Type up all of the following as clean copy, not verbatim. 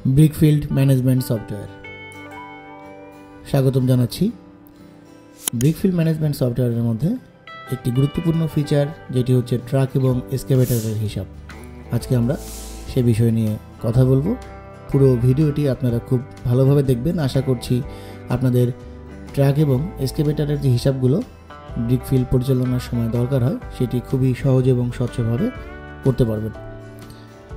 Brickfield management software স্বাগতম জানাচ্ছি। Brickfield management সফটওয়্যারের মধ্যে একটি গুরুত্বপূর্ণ ফিচার যেটি হচ্ছে ট্রাক এবং এক্সকাভেটরের হিসাব। আজকে আমরা সে বিষয় নিয়ে কথা বলবো। পুরো ভিডিওটি আপনারা খুব ভালোভাবে দেখবেন। আশা করছি আপনাদের ট্রাক এবং এক্সকাভেটরের যে হিসাবগুলো ব্রিকফিল্ড পরিচালনার সময় দরকার হয় সেটি খুবই সহজ এবং স্বচ্ছভাবে করতে পারবেন।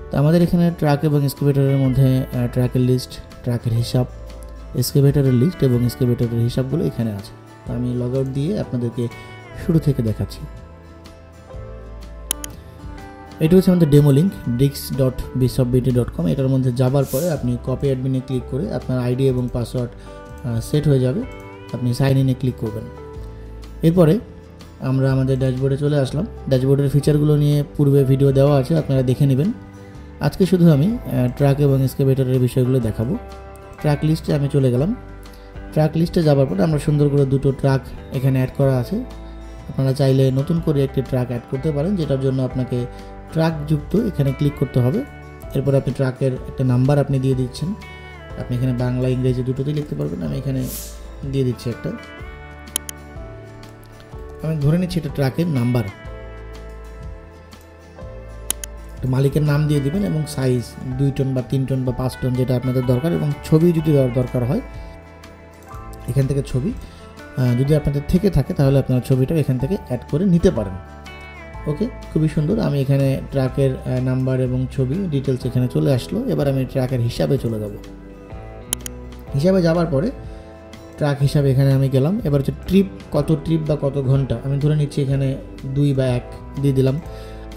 তো আমাদের এখানে ট্রাক এবং এক্সকাভেটরের মধ্যে ট্রাকের লিস্ট, ট্রাকের হিসাব, এক্সকাভেটরের লিস্ট এবং এক্সকাভেটরের হিসাবগুলো এখানে আছে। তো আমি লগ আউট দিয়ে আপনাদেরকে শুরু থেকে দেখাচ্ছি। এটি হচ্ছে আমাদের ডেমো লিঙ্ক bricks.bsobbt.com। এটার মধ্যে যাবার পরে আপনি কপি অ্যাডমিনে ক্লিক করে আপনার আইডি এবং পাসওয়ার্ড সেট হয়ে যাবে। আপনি সাইন ইনে ক্লিক করবেন। এরপরে আমরা আমাদের ড্যাশবোর্ডে চলে আসলাম। ড্যাশবোর্ডের ফিচারগুলো নিয়ে পূর্বে ভিডিও দেওয়া আছে, আপনারা দেখে নেবেন। আজকে শুধু আমি ট্রাক এবং এক্সকাভেটরের বিষয়গুলো দেখাবো। ট্রাক লিস্টে আমি চলে গেলাম। ট্রাক লিস্টে যাবার পরে আমরা সুন্দর করে দুটো ট্রাক এখানে অ্যাড করা আছে। আপনারা চাইলে নতুন করে একটি ট্রাক অ্যাড করতে পারেন, যেটার জন্য আপনাকে ট্রাক যুক্ত এখানে ক্লিক করতে হবে। এরপর আপনি ট্রাকের একটা নাম্বার আপনি দিয়ে দিচ্ছেন। আপনি এখানে বাংলা ইংরেজি দুটোতেই লিখতে পারবেন। আমি এখানে দিয়ে দিচ্ছি একটা। আমি ধরে নিচ্ছি এটা ট্রাকের নাম্বার। মালিকের নাম দিয়ে দিবেন এবং সাইজ 2 টন বা 3 টন বা 5 টন যেটা আপনাদের দরকার, এবং ছবি যদি দরকার হয় এখান থেকে ছবি যদি আপনাদের থেকে থাকে তাহলে আপনারা ছবিটা এখান থেকে অ্যাড করে নিতে পারেন। ওকে, খুবই সুন্দর। আমি এখানে ট্রাকের নাম্বার এবং ছবি ডিটেলস এখানে চলে আসলো। এবার আমি ট্রাকের হিসাবে চলে যাব। হিসাবে যাওয়ার পরে ট্রাক হিসাবে এখানে আমি গেলাম। এবার হচ্ছে ট্রিপ, কত ট্রিপ বা কত ঘন্টা আমি ধরে নিচ্ছি এখানে 2 বা 1 দিয়ে দিলাম।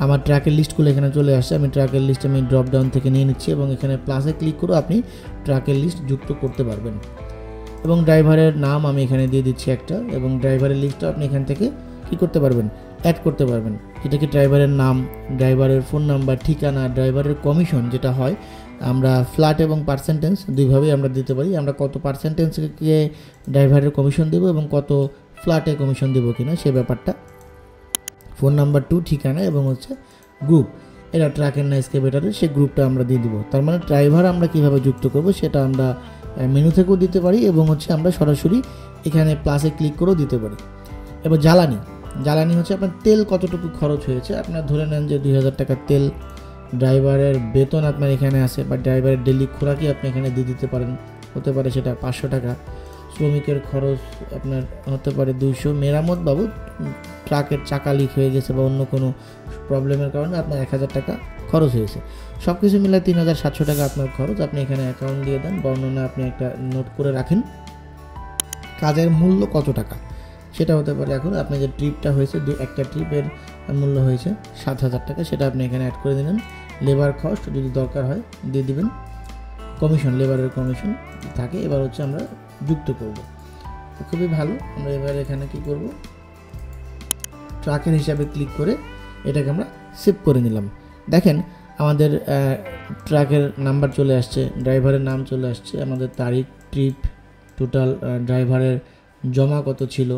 আমার ট্র্যাকের লিস্টগুলো এখানে চলে আসছে। আমি ট্র্যাকের লিস্ট আমি ড্রপ ডাউন থেকে নিয়ে নিচ্ছি এবং এখানে প্লাসে ক্লিক করে আপনি ট্র্যাকের লিস্ট যুক্ত করতে পারবেন। এবং ড্রাইভারের নাম আমি এখানে দিয়ে দিচ্ছি একটা, এবং ড্রাইভারের লিস্টটা আপনি এখান থেকে কী করতে পারবেন, অ্যাড করতে পারবেন। এটা কি ড্রাইভারের নাম, ড্রাইভারের ফোন নাম্বার, ঠিকানা, ড্রাইভারের কমিশন যেটা হয় আমরা ফ্ল্যাট এবং পার্সেন্টেজ দুইভাবেই আমরা দিতে পারি। আমরা কত পার্সেন্টেজকে ড্রাইভারের কমিশন দেবো এবং কত ফ্ল্যাটে কমিশন দেবো কিনা সে ব্যাপারটা। ফোন নাম্বার 2, ঠিকানা এবং হচ্ছে গ্রুপ, এটা ট্রাকের না এক্সকাভেটরের সেই গ্রুপটা আমরা দিয়ে দিব। তার মানে ড্রাইভার আমরা কীভাবে যুক্ত করব সেটা আমরা মেনু থেকেও দিতে পারি এবং হচ্ছে আমরা সরাসরি এখানে প্লাসে ক্লিক করেও দিতে পারি। এবার জ্বালানি হচ্ছে আপনার তেল কতটুকু খরচ হয়েছে। আপনার ধরে নেন যে 2000 টাকা তেল। ড্রাইভারের বেতন আপনার এখানে আছে বা ড্রাইভারের ডেলি খোরাকি আপনি এখানে দিয়ে দিতে পারেন, হতে পারে সেটা 500 টাকা। শ্রমিকের খরচ আপনার হতে পারে 200। মেরামত বাবদ ট্রাকের চাকা লিক হয়ে গেছে বা অন্য কোনো প্রবলেমের কারণে আপনার 1000 টাকা খরচ হয়েছে। সব কিছু মিলে 3700 টাকা আপনার খরচ। আপনি এখানে অ্যাকাউন্ট দিয়ে দেন, বর্ণনা আপনি একটা নোট করে রাখেন। কাজের মূল্য কত টাকা সেটা হতে পারে, এখন আপনি যে ট্রিপটা হয়েছে একটা ট্রিপের মূল্য হয়েছে 7000 টাকা, সেটা আপনি এখানে অ্যাড করে দিলেন। লেবার কস্ট যদি দরকার হয় দিয়ে দিবেন। কমিশন, লেবারের কমিশন থাকে। এবার হচ্ছে আমরা যুক্ত করব। খুবই ভালো। আমরা এবার এখানে কি করব, ট্রাকের হিসাবে ক্লিক করে এটাকে আমরা সেভ করে নিলাম। দেখেন আমাদের ট্রাকের নাম্বার চলে আসছে, ড্রাইভারের নাম চলে আসছে, আমাদের তারিখ, ট্রিপ, টোটাল ড্রাইভারের জমা কত ছিল,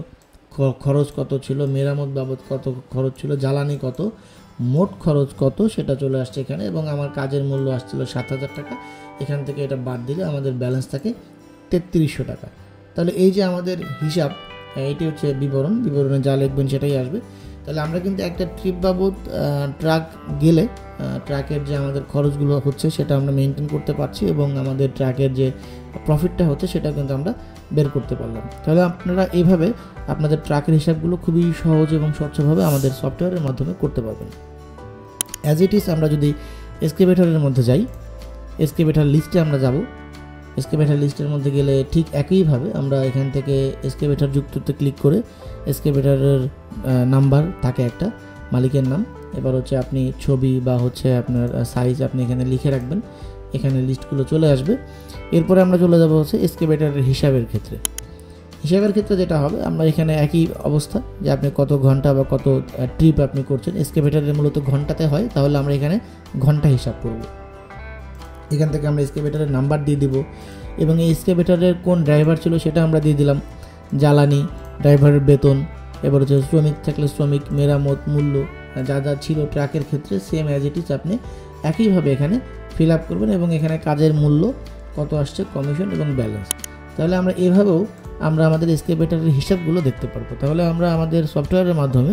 খরচ কত ছিল, মেরামত বাবদ কত খরচ ছিল, জ্বালানি কত, মোট খরচ কত সেটা চলে আসছে এখানে, এবং আমার কাজের মূল্য আসছিল 7000 টাকা। এখান থেকে এটা বাদ দিলে আমাদের ব্যালেন্স থাকে 3300 টাকা। তাহলে এই যে আমাদের হিসাব, এটি হচ্ছে বিবরণে যা লিখবেন সেটাই আসবে। তাহলে আমরা কিন্তু একটা ট্রিপ বাবদ ট্রাক গেলে ট্রাকের যে আমাদের খরচগুলো হচ্ছে সেটা আমরা মেনটেন করতে পারছি, এবং আমাদের ট্রাকের যে প্রফিটটা হচ্ছে সেটা কিন্তু আমরা বের করতে পারলাম। তাহলে আপনারা এইভাবে আপনাদের ট্রাকের হিসাবগুলো খুবই সহজ এবং স্বচ্ছভাবে আমাদের সফটওয়্যারের মাধ্যমে করতে পারবেন। অ্যাজ ইট ইজ আমরা যদি এক্সকাভেটরের মধ্যে যাই, এক্সকাভেটর লিস্টে আমরা যাব। এক্সকাভেটর লিস্টের মধ্যে গেলে ঠিক একইভাবে আমরা এখান থেকে এক্সকাভেটর যুক্ততে ক্লিক করে এক্সকাভেটরের নাম্বার থাকে একটা, মালিকের নাম। এবার হচ্ছে আপনি ছবি বা হচ্ছে আপনার সাইজ আপনি এখানে লিখে রাখবেন। এখানে লিস্টগুলো চলে আসবে। এরপরে আমরা চলে যাব হচ্ছে এক্সকাভেটরের হিসাবের ক্ষেত্রে। হিসাবের ক্ষেত্রে যেটা হবে, আমরা এখানে একই অবস্থা যে আপনি কত ঘন্টা বা কত ট্রিপ আপনি করছেন। এক্সকাভেটরের মূলত ঘন্টাতে হয়, তাহলে আমরা এখানে ঘন্টা হিসাব করব। এখান থেকে আমরা এক্সকাভেটরের নাম্বার দিয়ে দিব এবং এই এক্সকাভেটরের কোন ড্রাইভার ছিল সেটা আমরা দিয়ে দিলাম। জ্বালানি, ড্রাইভারের বেতন, এবার হচ্ছে শ্রমিক থাকলে শ্রমিক, মেরামত, মূল্য যা যা ছিল ট্রাকের ক্ষেত্রে সেম অ্যাজ ইট ইজ আপনি একইভাবে এখানে ফিল আপ করবেন এবং এখানে কাজের মূল্য কত আসছে, কমিশন এবং ব্যালেন্স। তাহলে আমরা এভাবেও আমরা আমাদের এক্সকেভেটরের হিসাবগুলো দেখতে পারবো। তাহলে আমরা আমাদের সফটওয়্যারের মাধ্যমে,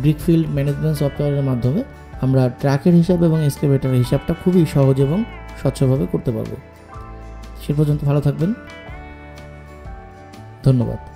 ব্রিকফিল্ড ম্যানেজমেন্ট সফটওয়্যারের মাধ্যমে আমরা ট্রাকের হিসাব এবং এক্সকেভেটরের হিসাবটা খুবই সহজ এবং স্বচ্ছভাবে করতে পারবো। সে পর্যন্ত ভালো থাকবেন, ধন্যবাদ।